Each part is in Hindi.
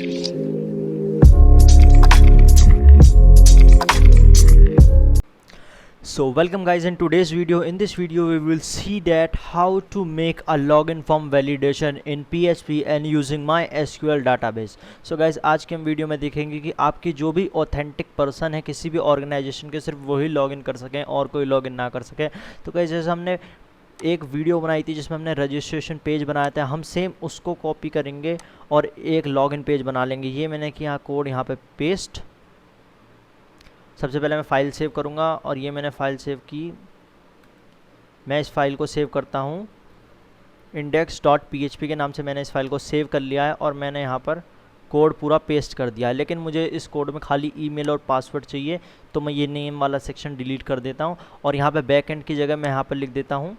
So welcome guys, in today's video, in this video we will see that how to make a login form validation in PHP and using MySQL database. So guys, आज के हम वीडियो में देखेंगे कि आपकी जो भी ऑथेंटिक पर्सन है किसी भी ऑर्गेनाइजेशन के, सिर्फ वही लॉगिन कर सकें और कोई लॉगिन ना कर सके। तो गाइस, जैसे हमने एक वीडियो बनाई थी जिसमें हमने रजिस्ट्रेशन पेज बनाया था, हम सेम उसको कॉपी करेंगे और एक लॉगिन पेज बना लेंगे। ये मैंने किया कोड यहाँ पे पेस्ट। सबसे पहले मैं फ़ाइल सेव करूँगा और ये मैंने फ़ाइल सेव की। मैं इस फाइल को सेव करता हूँ, index.php के नाम से मैंने इस फाइल को सेव कर लिया है और मैंने यहाँ पर कोड पूरा पेस्ट कर दिया है। लेकिन मुझे इस कोड में खाली ईमेल और पासवर्ड चाहिए, तो मैं ये नेम वाला सेक्शन डिलीट कर देता हूँ और यहाँ पे बैकएंड की जगह मैं यहाँ पर लिख देता हूँ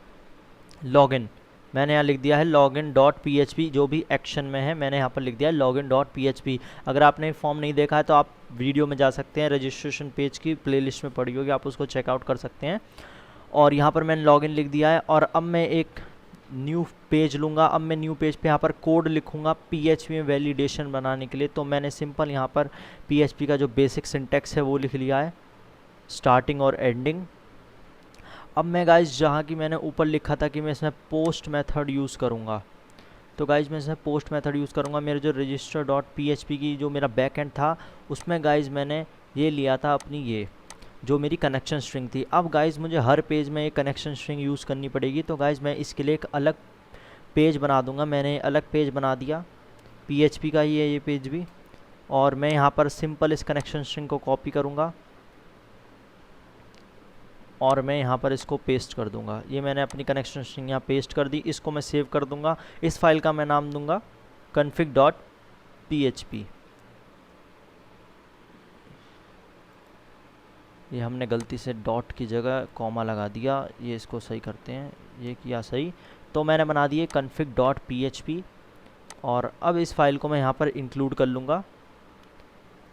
लॉगिन। मैंने यहाँ लिख दिया है login.php, जो भी एक्शन में है मैंने यहाँ पर लिख दिया है login.php। अगर आपने फॉर्म नहीं देखा है तो आप वीडियो में जा सकते हैं, रजिस्ट्रेशन पेज की प्लेलिस्ट में पड़ी होगी, आप उसको चेकआउट कर सकते हैं। और यहाँ पर मैंने लॉगिन लिख दिया है और अब मैं एक न्यू पेज लूँगा। अब मैं न्यू पेज पे यहाँ पर कोड लिखूँगा PHP में वैलिडेशन बनाने के लिए। तो मैंने सिंपल यहाँ पर PHP का जो बेसिक सिंटेक्स है वो लिख लिया है, स्टार्टिंग और एंडिंग। अब मैं गाइज जहाँ की मैंने ऊपर लिखा था कि मैं इसमें पोस्ट मेथड यूज़ करूँगा, तो गाइज मैं इसमें पोस्ट मेथड यूज़ करूँगा। मेरे जो register.php की जो मेरा बैकएंड था उसमें गाइज मैंने ये लिया था अपनी ये जो मेरी कनेक्शन स्ट्रिंग थी। अब गाइज मुझे हर पेज में एक कनेक्शन स्ट्रिंग यूज़ करनी पड़ेगी, तो गाइज मैं इसके लिए एक अलग पेज बना दूँगा। मैंने अलग पेज बना दिया, PHP का ही है ये पेज भी, और मैं यहाँ पर सिंपल इस कनेक्शन स्ट्रिंग को कॉपी करूँगा और मैं यहाँ पर इसको पेस्ट कर दूंगा। ये मैंने अपनी कनेक्शन स्ट्रिंग यहाँ पेस्ट कर दी। इसको मैं सेव कर दूंगा। इस फाइल का मैं नाम दूंगा config.php। ये हमने गलती से डॉट की जगह कॉमा लगा दिया, ये इसको सही करते हैं। ये किया सही, तो मैंने बना दिए config.php और अब इस फाइल को मैं यहाँ पर इंक्लूड कर लूँगा।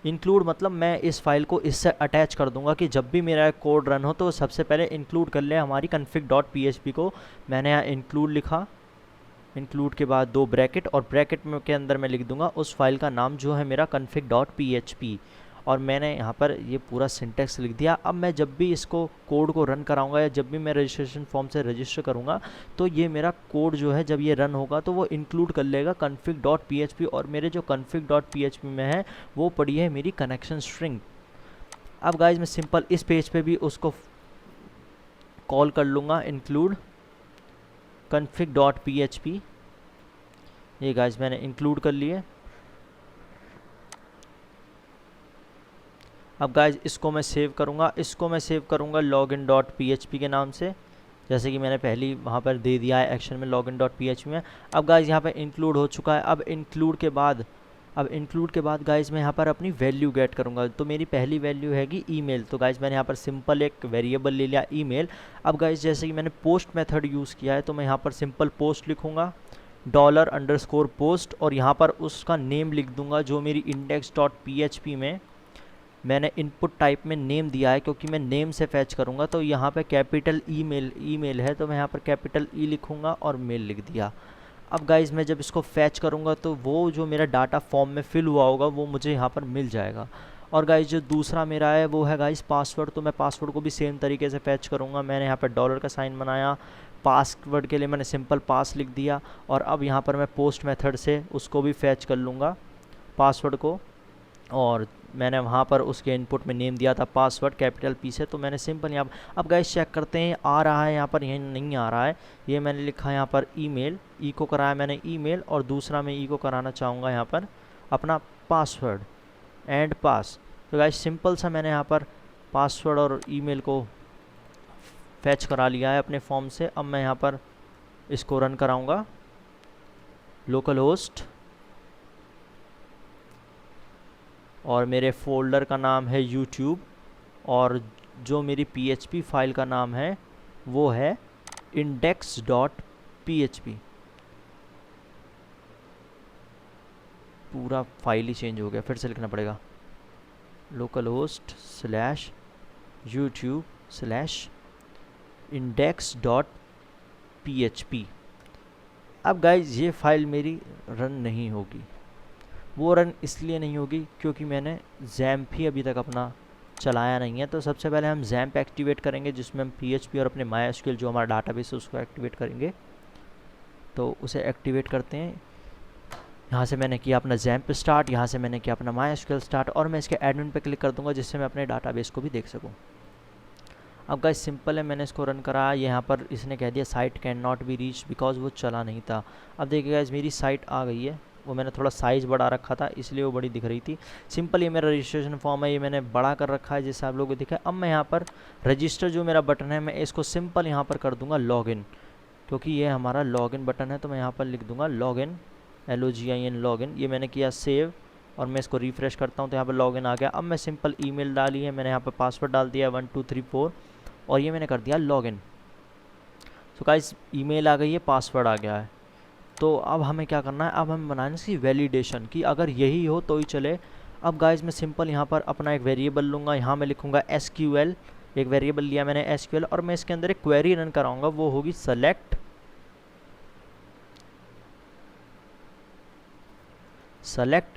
इंक्लूड मतलब मैं इस फाइल को इससे अटैच कर दूंगा कि जब भी मेरा कोड रन हो तो सबसे पहले इंक्लूड कर ले हमारी config.php को। मैंने यहाँ इंक्लूड लिखा, इंक्लूड के बाद 2 ब्रैकेट और ब्रैकेट में के अंदर मैं लिख दूंगा उस फाइल का नाम जो है मेरा config.php, और मैंने यहाँ पर ये पूरा सिंटेक्स लिख दिया। अब मैं जब भी इसको कोड को रन कराऊंगा या जब भी मैं रजिस्ट्रेशन फॉर्म से रजिस्टर करूँगा तो ये मेरा कोड जो है जब ये रन होगा तो वो इंक्लूड कर लेगा config.php, और मेरे जो config.php में है वो पड़ी है मेरी कनेक्शन स्ट्रिंग। अब गाइज मैं सिंपल इस पेज पे भी उसको कॉल कर लूँगा इंक्लूड config.php। ये गाइज मैंने इंक्लूड कर लिए। अब गाइज इसको मैं सेव करूँगा, इसको मैं सेव करूँगा login.php के नाम से, जैसे कि मैंने पहली वहाँ पर दे दिया है एक्शन में login.php में। अब गाइज यहाँ पर इंक्लूड हो चुका है। अब इंक्लूड के बाद गाइज मैं यहाँ पर अपनी वैल्यू गेट करूँगा। तो मेरी पहली वैल्यू हैगी ईमेल, तो गाइज मैंने यहाँ पर सिंपल एक वेरिएबल ले लिया ईमेल। अब गाइज जैसे कि मैंने पोस्ट मेथड यूज़ किया है तो मैं यहाँ पर सिंपल पोस्ट लिखूँगा $_post और यहाँ पर उसका नेम लिख दूँगा जो मेरी index.php में मैंने इनपुट टाइप में नेम दिया है, क्योंकि मैं नेम से फैच करूँगा। तो यहाँ पे कैपिटल ईमेल है तो मैं यहाँ पर कैपिटल ई लिखूँगा और मेल लिख दिया। अब गाइज मैं जब इसको फैच करूँगा तो वो जो मेरा डाटा फॉर्म में फिल हुआ होगा वो मुझे यहाँ पर मिल जाएगा। और गाइज जो दूसरा मेरा है वो है गाइज पासवर्ड, तो मैं पासवर्ड को भी सेम तरीके से फैच करूँगा। मैंने यहाँ पर डॉलर का साइन बनाया, पासवर्ड के लिए मैंने सिंपल पास लिख दिया और अब यहाँ पर मैं पोस्ट मेथड से उसको भी फैच कर लूँगा पासवर्ड को, और मैंने वहाँ पर उसके इनपुट में नेम दिया था पासवर्ड कैपिटल पी से। तो मैंने सिंपल यहाँ अब गाइस चेक करते हैं आ रहा है, यहाँ पर यह नहीं आ रहा है। ये मैंने लिखा यहाँ पर ईमेल, ई को कराया मैंने ईमेल, और दूसरा मैं ई को कराना चाहूँगा यहाँ पर अपना पासवर्ड एंड पास। तो गाइस सिंपल सा मैंने यहाँ पर पासवर्ड और ईमेल को फैच करा लिया है अपने फॉर्म से। अब मैं यहाँ पर इसको रन कराऊँगा लोकल होस्ट, और मेरे फोल्डर का नाम है YouTube, और जो मेरी PHP फाइल का नाम है वो है index.php। पूरा फाइल ही चेंज हो गया, फिर से लिखना पड़ेगा localhost/youtube/index.php। अब गाइज ये फाइल मेरी रन नहीं होगी, वो रन इसलिए नहीं होगी क्योंकि मैंने जैम्प ही अभी तक अपना चलाया नहीं है। तो सबसे पहले हम जैम्प एक्टिवेट करेंगे, जिसमें हम PHP और अपने MySQL जो हमारा डाटाबेस है उसको एक्टिवेट करेंगे। तो उसे एक्टिवेट करते हैं। यहाँ से मैंने किया अपना जैम्प स्टार्ट, यहाँ से मैंने किया अपना MySQL स्टार्ट, और मैं इसके एडमिन पे क्लिक कर दूंगा जिससे मैं अपने डाटाबेस को भी देख सकूँ। अब गाइस सिंपल है, मैंने इसको रन करा, यहाँ पर इसने कह दिया site can not be reach because वो चला नहीं था। अब देखिए गाइस मेरी साइट आ गई है, वो मैंने थोड़ा साइज़ बढ़ा रखा था इसलिए वो बड़ी दिख रही थी। सिंपल ये मेरा रजिस्ट्रेशन फॉर्म है, ये मैंने बड़ा कर रखा है जैसे आप लोगों को दिखा है। अब मैं यहाँ पर रजिस्टर जो मेरा बटन है मैं इसको सिंपल यहाँ पर कर दूँगा लॉगिन, क्योंकि ये हमारा लॉगिन बटन है। तो मैं यहाँ पर लिख दूँगा लॉगिन, LOGIN लॉगिन। ये मैंने किया सेव, और मैं इसको रिफ़्रेश करता हूँ तो यहाँ पर लॉगिन आ गया। अब मैं सिंपल ईमेल डाली है, मैंने यहाँ पर पासवर्ड डाल दिया 1234, और ये मैंने कर दिया लॉगिन। तो गाइस ईमेल आ गई है, पासवर्ड आ गया है। तो अब हमें क्या करना है, अब हमें बनाना है इसकी वैलिडेशन कि अगर यही हो तो ही चले। अब गाइस मैं सिंपल यहाँ पर अपना एक वेरिएबल लूँगा, यहाँ मैं लिखूँगा SQL, एक वेरिएबल लिया मैंने SQL, और मैं इसके अंदर एक क्वेरी रन कराऊँगा, वो होगी सेलेक्ट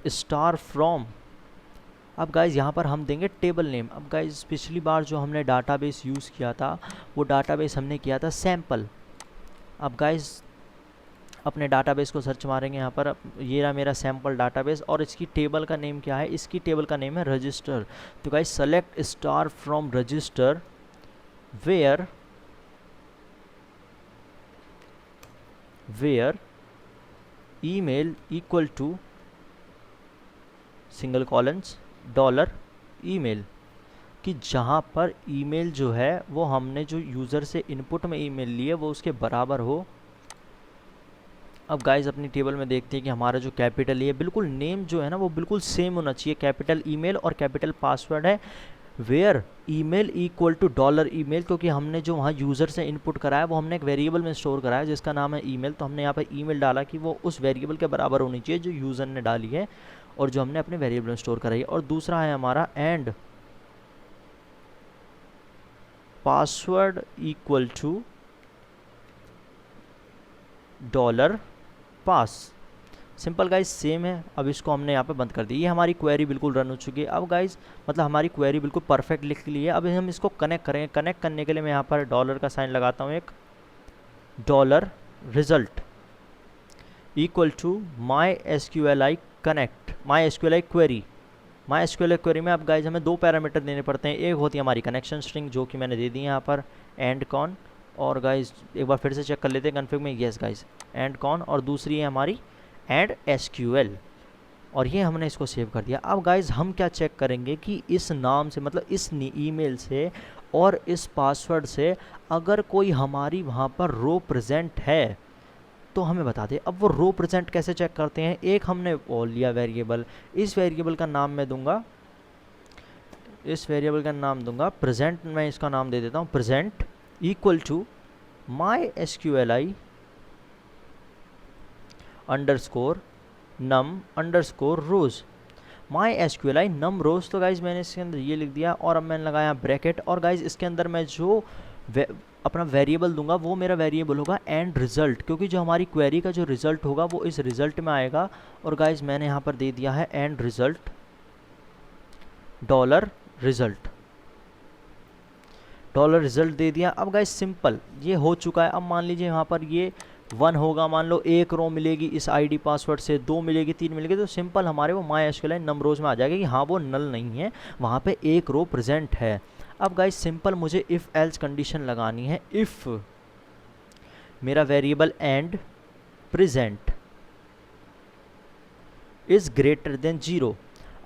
स्टार फ्रॉम। अब गाइज़ यहाँ पर हम देंगे टेबल नेम। अब गाइज़ पिछली बार जो हमने डाटाबेस यूज़ किया था वो डाटाबेस हमने किया था सैम्पल। अब गाइज़ अपने डाटाबेस को सर्च मारेंगे यहाँ पर, ये रहा मेरा सैम्पल डाटाबेस, और इसकी टेबल का नेम क्या है, इसकी टेबल का नेम है रजिस्टर। तो guys select star from register where email equal to single colons $email, कि जहाँ पर ईमेल जो है वो हमने जो यूज़र से इनपुट में ईमेल लिए वो उसके बराबर हो। अब गाइस अपनी टेबल में देखते हैं कि हमारा जो कैपिटल है बिल्कुल नेम जो है ना वो बिल्कुल सेम होना चाहिए, कैपिटल ईमेल और कैपिटल पासवर्ड है। Where email equal to $email, क्योंकि हमने जो वहाँ यूज़र से इनपुट कराया वो हमने एक वेरिएबल में स्टोर कराया जिसका नाम है ईमेल। तो हमने यहाँ पर ईमेल डाला कि वो उस वेरिएबल के बराबर होनी चाहिए जो यूज़र ने डाली है और जो हमने अपने वेरिएबल में स्टोर कराई है। और दूसरा है हमारा and password equal to $pass। Simple guys same है। अब इसको हमने यहाँ पे बंद कर दिया। ये हमारी क्वेरी बिल्कुल रन हो चुकी है। अब गाइज मतलब हमारी क्वेरी बिल्कुल परफेक्ट लिख ली है। अब हम इसको कनेक्ट करेंगे। कनेक्ट करने के लिए मैं यहाँ पर डॉलर का साइन लगाता हूँ, एक $result equal to MySQLi connect MySQLi query. MySQLi query में अब गाइज हमें दो पैरामीटर देने पड़ते हैं। एक होती है हमारी कनेक्शन स्ट्रिंग जो कि मैंने दे दी है यहाँ पर एंड कॉन, और गाइज एक बार फिर से चेक कर लेते हैं कन्फिग में, यस गाइज एंड कॉन, और दूसरी है हमारी एंड SQL, और ये हमने इसको सेव कर दिया। अब गाइज हम क्या चेक करेंगे कि इस नाम से मतलब इस ईमेल से और इस पासवर्ड से अगर कोई हमारी वहाँ पर रो प्रेजेंट है तो हमें बता दे। अब वो रो प्रेजेंट कैसे चेक करते हैं, एक हमने वो लिया वेरिएबल, इस वेरिएबल का नाम मैं दूंगा, इस वेरिएबल का नाम दूंगा प्रेजेंट, मैं इसका नाम दे देता हूँ present equal to MySQLi underscore num underscore rows, MySQLi num rows. तो गाइज मैंने इसके अंदर ये लिख दिया और अब मैंने लगाया ब्रैकेट, और गाइज इसके अंदर मैं जो अपना वेरिएबल दूंगा वो मेरा वेरिएबल होगा एंड रिजल्ट, क्योंकि जो हमारी क्वेरी का जो रिजल्ट होगा वो इस रिजल्ट में आएगा। और गाइज मैंने यहाँ पर दे दिया है एंड रिजल्ट $result दे दिया। अब गाइज सिंपल ये हो चुका है। अब मान लीजिए यहाँ पर ये 1 होगा, मान लो एक रो मिलेगी इस आईडी पासवर्ड से, 2 मिलेगी, 3 मिलेगी, तो सिंपल हमारे वो MySQLi नम रोज में आ जाएगा कि हाँ वो नल नहीं है, वहाँ पे एक रो प्रेजेंट है। अब गाइज सिंपल मुझे इफ़ एल्स कंडीशन लगानी है। इफ़ मेरा variable and present is greater than 0,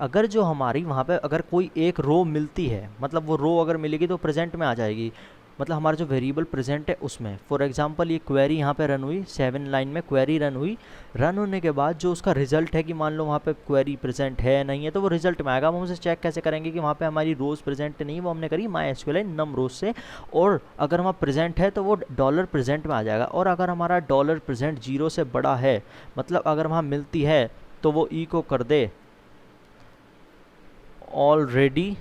अगर जो हमारी वहाँ पे अगर कोई एक रो मिलती है, मतलब वो रो अगर मिलेगी तो प्रेजेंट में आ जाएगी, मतलब हमारा जो वेरिएबल प्रेजेंट है उसमें। फॉर एग्जांपल ये क्वेरी यहाँ पे रन हुई, 7 लाइन में क्वेरी रन हुई, रन होने के बाद जो उसका रिजल्ट है कि मान लो वहाँ पे क्वेरी प्रेजेंट है नहीं है, तो वो रिजल्ट में आएगा। हम उसे चेक कैसे करेंगे कि वहाँ पे हमारी रोज़ प्रेजेंट नहीं है, वो हमने करी MySQLi नम रोज से, और अगर वहाँ प्रेजेंट है तो वो $present में आ जाएगा। और अगर हमारा $present 0 से बड़ा है, मतलब अगर वहाँ मिलती है तो वो को कर दे ऑलरेडी,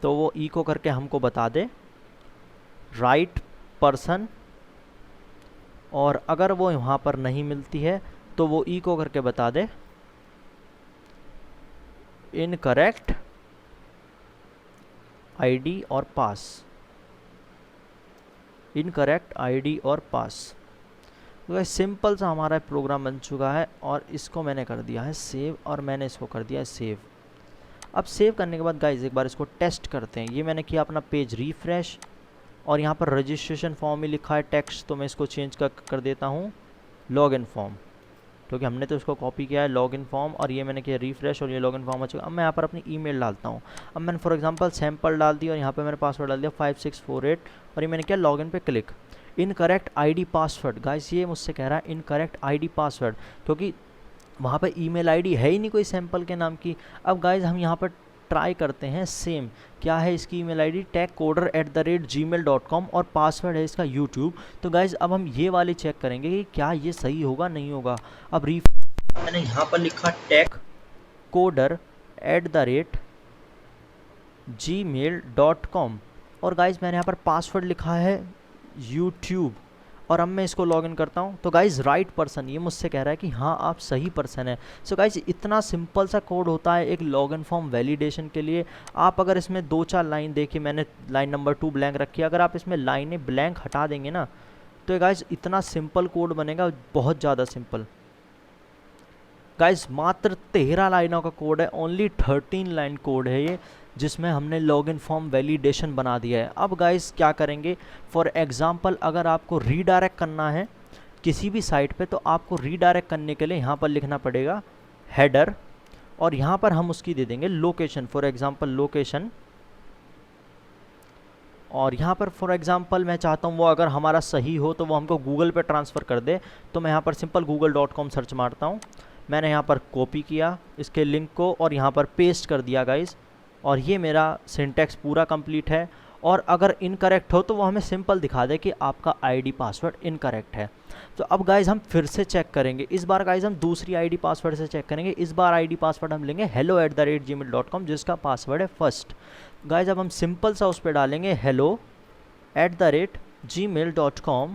तो वो को करके हमको बता दे राइट पर्सन, और अगर वो वहाँ पर नहीं मिलती है तो वो इको करके बता दे इनकरेक्ट आईडी और पास, इनकरेक्ट आईडी और पास। तो गाइस सिंपल सा हमारा प्रोग्राम बन चुका है और इसको मैंने कर दिया है सेव और मैंने इसको कर दिया है सेव। अब सेव करने के बाद गाइस एक बार इसको टेस्ट करते हैं। ये मैंने किया अपना पेज रिफ्रेश और यहाँ पर रजिस्ट्रेशन फॉर्म में लिखा है टेक्स्ट, तो मैं इसको चेंज कर देता हूँ लॉगिन फॉर्म, क्योंकि हमने तो इसको कॉपी किया है लॉगिन फॉर्म और ये मैंने किया रिफ्रेश और ये लॉगिन फॉर्म आ चुका। अब मैं यहाँ पर अपनी ईमेल डालता हूँ। अब मैंने फॉर एग्जांपल सैम्पल डाल दी और यहाँ पे मैंने पासवर्ड डाल दिया 5648 और ये मैंने किया लॉगिन पे click. Incorrect ID password, guys ये मुझसे कह रहा है इनकरेक्ट आईडी पासवर्ड, क्योंकि वहाँ पे ईमेल आईडी है ही नहीं कोई सैम्पल के नाम की। अब गाइस हम यहाँ पर ट्राई करते हैं सेम, क्या है इसकी ईमेल आईडी techcoder@gmail.com और पासवर्ड है इसका यूट्यूब। तो गाइज अब हम ये वाली चेक करेंगे कि क्या ये सही होगा नहीं होगा। अब रिफ्रेश मैंने यहाँ पर लिखा techcoder@gmail.com और गाइज मैंने यहाँ पर पासवर्ड लिखा है यूट्यूब और अब मैं इसको लॉगिन करता हूँ। तो गाइज राइट पर्सन, ये मुझसे कह रहा है कि हाँ आप सही पर्सन है। सो गाइज इतना सिंपल सा कोड होता है एक लॉगिन फॉर्म वैलिडेशन के लिए। आप अगर इसमें 2-4 लाइन देखिए, मैंने लाइन नंबर 2 ब्लैंक रखी है, अगर आप इसमें लाइनें ब्लैंक हटा देंगे ना तो गाइज इतना सिंपल कोड बनेगा, बहुत ज़्यादा सिंपल। गाइज मात्र 13 लाइनों का कोड है, ओनली 13 लाइन कोड है ये, जिसमें हमने लॉगिन फॉर्म वैलिडेशन बना दिया है। अब गाइस क्या करेंगे, फॉर एग्जांपल अगर आपको रीडायरेक्ट करना है किसी भी साइट पे, तो आपको रीडायरेक्ट करने के लिए यहाँ पर लिखना पड़ेगा हेडर और यहाँ पर हम उसकी दे देंगे लोकेशन, फॉर एग्जांपल लोकेशन। और यहाँ पर फॉर एग्जांपल मैं चाहता हूँ वो अगर हमारा सही हो तो वो हमको गूगल पे ट्रांसफ़र कर दे, तो मैं यहाँ पर सिंपल google.com सर्च मारता हूँ। मैंने यहाँ पर कॉपी किया इसके लिंक को और यहाँ पर पेस्ट कर दिया गाइज़, और ये मेरा सिंटैक्स पूरा कंप्लीट है। और अगर इनकरेक्ट हो तो वो हमें सिंपल दिखा दे कि आपका आईडी पासवर्ड इनकरेक्ट है। तो अब गाइज़ हम फिर से चेक करेंगे, इस बार गाइज़ हम दूसरी आईडी पासवर्ड से चेक करेंगे। इस बार आईडी पासवर्ड हम लेंगे hello@gmail.com जिसका पासवर्ड है फर्स्ट। गाइज़ अब हम सिंपल सा उस पर डालेंगे hello@gmail.com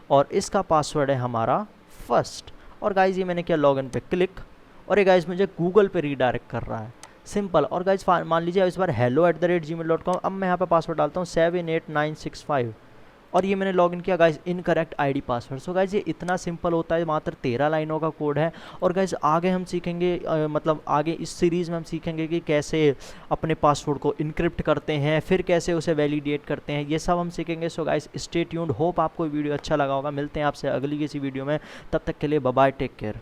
और इसका पासवर्ड है हमारा फर्स्ट। और गाइज़ ये मैंने किया लॉगिन पे क्लिक और ये गाइज़ मुझे गूगल पे रीडायरेक्ट कर रहा है, सिंपल। और गाइज मान लीजिए इस बार hello@gmail.com, अब मैं यहाँ पे पासवर्ड डालता हूँ 78965 और ये मैंने लॉगिन किया guys incorrect ID password. So guys ये इतना सिंपल होता है, मात्र 13 लाइनों का कोड है। और गाइज आगे हम सीखेंगे मतलब आगे इस सीरीज़ में हम सीखेंगे कि कैसे अपने पासवर्ड को इनक्रिप्ट करते हैं, फिर कैसे उसे वैलिडेट करते हैं, ये सब हम सीखेंगे। So guys stay tuned, hope आपको वीडियो अच्छा लगा होगा। मिलते हैं आपसे अगली किसी वीडियो में, तब तक के लिए बाय बाय, टेक केयर।